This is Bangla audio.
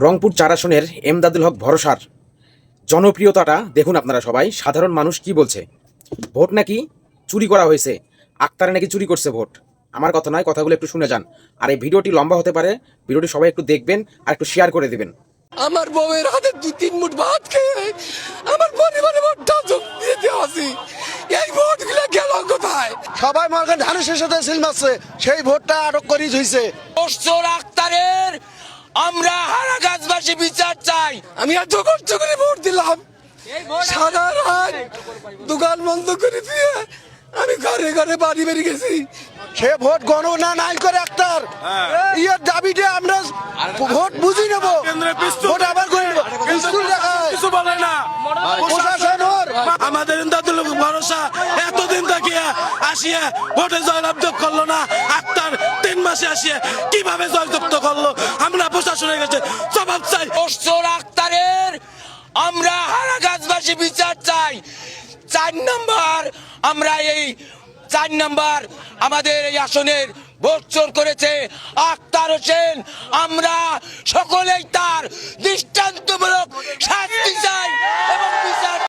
রংপুর ৪ আসনের এমদাদুল হক ভরসার জনপ্রিয়তাটা দেখুন আপনারা সবাই। সাধারণ মানুষ কি বলছে, ভোট নাকি চুরি করা হয়েছে, আক্তারে নাকি চুরি করছে ভোট। আমার কথা নয়, কথাগুলো একটু শুনে যান। আর এই ভিডিওটি লম্বা হতে পারে, ভিডিওটি সবাই একটু দেখবেন আর একটু শেয়ার করে দিবেন। আমার বউয়ের হাতে 2-3 মুঠ ভাত খেয়ে আমার পরিবারের ভোটটা যোগ দিতে আসি, এই ভোটগুলো গেল কোথায়? সবাই মনে করেন ধানুষের সাথে সিল মারছে, সেই ভোটটা আটক করি হয়েছে। অবসর আক্তারের আমরা হারাগাছবাসী বিচার চাই। আমি এত কষ্ট করে ভোট দিলাম, সারা রাত দোকান বন্ধ করে দিয়ে আমি ঘরে ঘরে বাড়ি বেরিয়ে গেছি। সে ভোট গণনা নাই করে আক্তার ইয়ের দাবিতে আমরা ভোট বুঝি নেবো, ভোট আবার করে নেবো। স্কুল দেখায় কিছু বলে না প্রশাসন ওর। আমাদের ইমদাদুল হক ভরসা এতদিন থেকে আসিয়া ভোটে জয়লাভ করলো না। আক্তার 3 মাসে আসিয়া কিভাবে জয়যুক্ত করলো? আমরা প্রশাসনের কাছে জবাব চাই। অবসর আক্তারের আমরা হারাগাছবাসী বিচার চাই। 4 নাম্বার আমরা এই 4 নাম্বার আমাদের এই আসনের ভোট চোর করেছে আক্তার হোসেন। আমরা সকলেই তার দৃষ্টান্তমূলক শাস্তি চাই।